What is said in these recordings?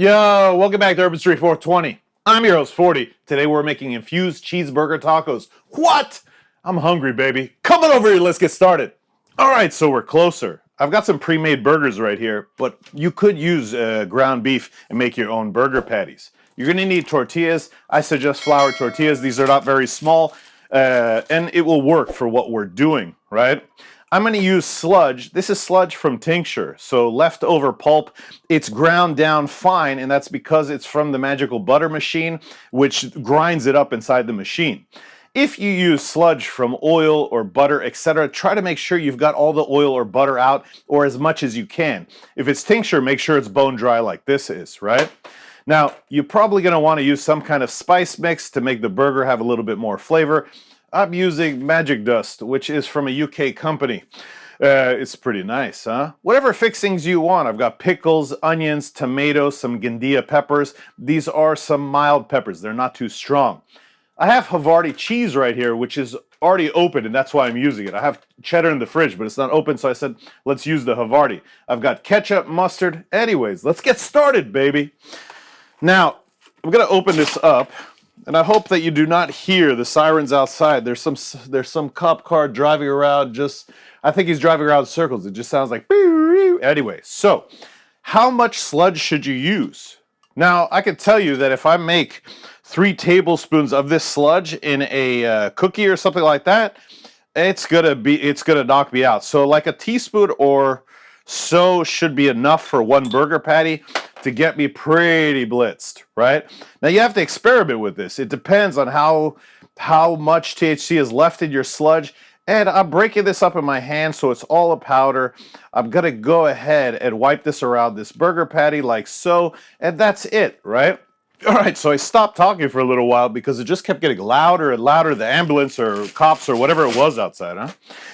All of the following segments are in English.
Yo, welcome back to Herbistry420. I'm your host, 40. Today we're making infused cheeseburger tacos. What? I'm hungry, baby. Come on over here, let's get started. All right, so we're closer. I've got some pre-made burgers right here, but you could use ground beef and make your own burger patties. You're gonna need tortillas. I suggest flour tortillas. These are not very small, and it will work for what we're doing, right? I'm going to use sludge. This is sludge from tincture, so leftover pulp. It's ground down fine, and that's because it's from the magical butter machine, which grinds it up inside the machine. If you use sludge from oil or butter, etc., try to make sure you've got all the oil or butter out, or as much as you can. If it's tincture, make sure it's bone dry like this is, right? Now, you're probably going to want to use some kind of spice mix to make the burger have a little bit more flavor. I'm using Magic Dust, which is from a UK company. It's pretty nice, huh? Whatever fixings you want. I've got pickles, onions, tomatoes, some Gandia peppers. These are some mild peppers. They're not too strong. I have Havarti cheese right here, which is already open, and that's why I'm using it. I have cheddar in the fridge, but it's not open, so I said, let's use the Havarti. I've got ketchup, mustard. Anyways, let's get started, baby. Now, I'm going to open this up. And I hope that you do not hear the sirens outside. There's some cop car driving around. I think he's driving around in circles. It just sounds like. Anyway, so how much sludge should you use? Now I can tell you that if I make 3 tablespoons of this sludge in a cookie or something like that, it's gonna knock me out. So like a teaspoon or so should be enough for one burger patty to get me pretty blitzed, right? Now you have to experiment with this. It depends on how much THC is left in your sludge. And I'm breaking this up in my hand so it's all a powder. I'm gonna go ahead and wipe this around this burger patty like so, and that's it, right? All right, so I stopped talking for a little while because it just kept getting louder and louder, the ambulance or cops or whatever it was outside, huh?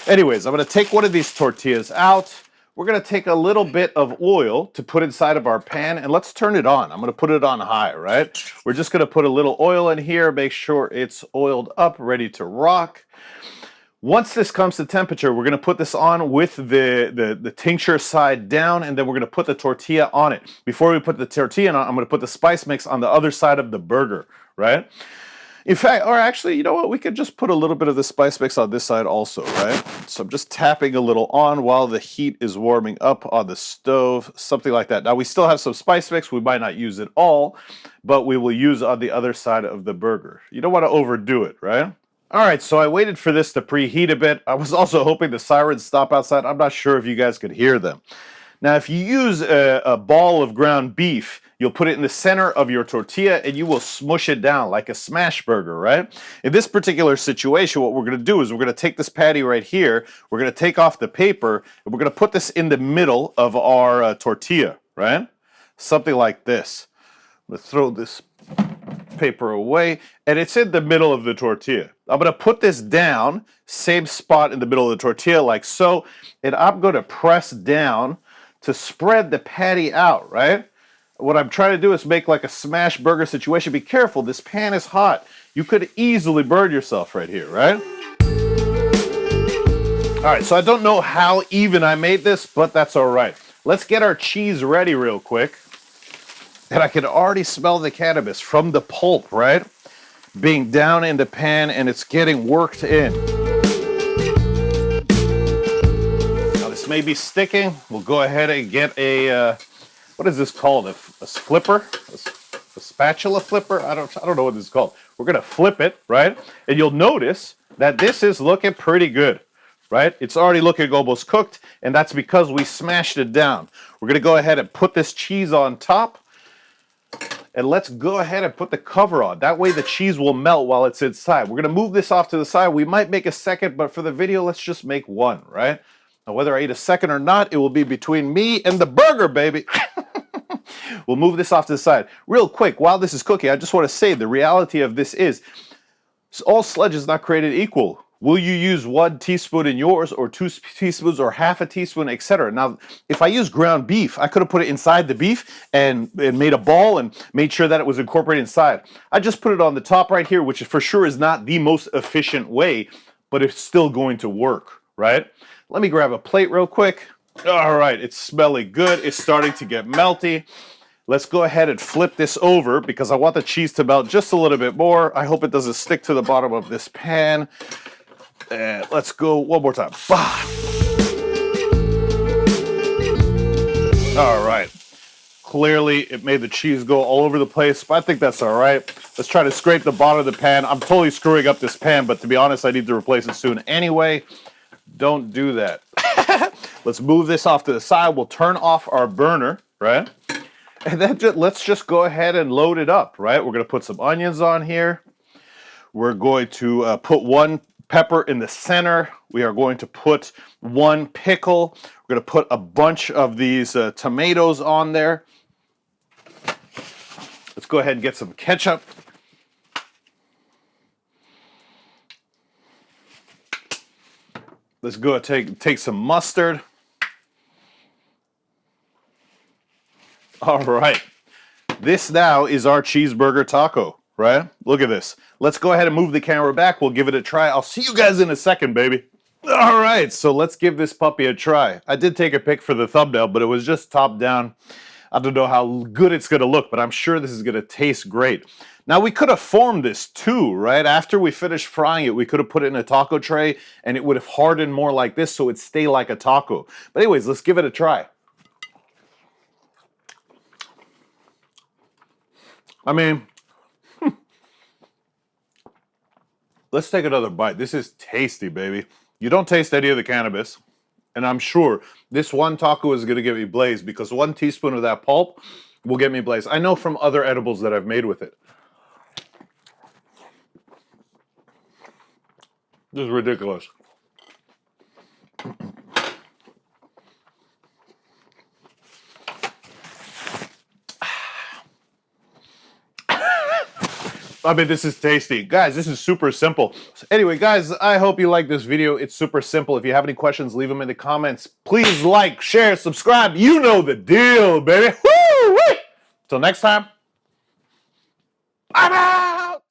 Anyways, I'm gonna take one of these tortillas out. We're going to take a little bit of oil to put inside of our pan, and let's turn it on. I'm going to put it on high, right? We're just going to put a little oil in here, make sure it's oiled up, ready to rock. Once this comes to temperature, we're going to put this on with the tincture side down, and then we're going to put the tortilla on it. Before we put the tortilla on, I'm going to put the spice mix on the other side of the burger, right? In fact, or actually, you know what? We could just put a little bit of the spice mix on this side also, right? So I'm just tapping a little on while the heat is warming up on the stove, something like that. Now, we still have some spice mix. We might not use it all, but we will use on the other side of the burger. You don't want to overdo it, right? All right, so I waited for this to preheat a bit. I was also hoping the sirens stop outside. I'm not sure if you guys could hear them. Now, if you use a ball of ground beef, you'll put it in the center of your tortilla and you will smush it down like a smash burger, right? In this particular situation, what we're going to do is we're going to take this patty right here, we're going to take off the paper, and we're going to put this in the middle of our tortilla, right? Something like this. I'm going to throw this paper away, and it's in the middle of the tortilla. I'm going to put this down, same spot in the middle of the tortilla like so, and I'm going to press down to spread the patty out, right? What I'm trying to do is make like a smash burger situation. Be careful, this pan is hot. You could easily burn yourself right here, right? All right, so I don't know how even I made this, but that's all right. Let's get our cheese ready real quick. And I can already smell the cannabis from the pulp, right? Being down in the pan and it's getting worked in. May be sticking. We'll go ahead and get a what is this called? A flipper? A spatula flipper? I don't know what this is called. We're gonna flip it, right? And you'll notice that this is looking pretty good, right? It's already looking almost cooked, and that's because we smashed it down. We're gonna go ahead and put this cheese on top, and let's go ahead and put the cover on. That way the cheese will melt while it's inside. We're gonna move this off to the side. We might make a second, but for the video, let's just make one, right? Now, whether I eat a second or not, it will be between me and the burger, baby. We'll move this off to the side. Real quick, while this is cooking, I just want to say the reality of this is all sludge is not created equal. Will you use 1 teaspoon in yours or 2 teaspoons or half a teaspoon, etc.? Now, if I use ground beef, I could have put it inside the beef and made a ball and made sure that it was incorporated inside. I just put it on the top right here, which for sure is not the most efficient way, but it's still going to work, right? Let me grab a plate real quick. All right, it's smelling good. It's starting to get melty. Let's go ahead and flip this over because I want the cheese to melt just a little bit more. I hope it doesn't stick to the bottom of this pan. And let's go one more time. Bah! All right. Clearly, it made the cheese go all over the place, but I think that's all right. Let's try to scrape the bottom of the pan. I'm totally screwing up this pan, but to be honest, I need to replace it soon anyway. Don't do that. Let's move this off to the side. We'll turn off our burner, right? And then let's just go ahead and load it up, right? We're going to put some onions on here. We're going to put one pepper in the center. We are going to put one pickle. We're going to put a bunch of these tomatoes on there. Let's go ahead and get some ketchup. Let's go take some mustard. All right. This now is our cheeseburger taco, right? Look at this. Let's go ahead and move the camera back. We'll give it a try. I'll see you guys in a second, baby. All right, so let's give this puppy a try. I did take a pic for the thumbnail, but it was just top down. I don't know how good it's going to look, but I'm sure this is going to taste great. Now, we could have formed this too, right? After we finished frying it, we could have put it in a taco tray, and it would have hardened more like this, so it'd stay like a taco. But anyways, let's give it a try. I mean, let's take another bite. This is tasty, baby. You don't taste any of the cannabis, and I'm sure this one taco is going to get me blazed because 1 teaspoon of that pulp will get me blazed. I know from other edibles that I've made with it. This is ridiculous. I mean, this is tasty. Guys, this is super simple. Anyway, guys, I hope you like this video. It's super simple. If you have any questions, leave them in the comments. Please like, share, subscribe. You know the deal, baby. Woo! Till next time, I'm out!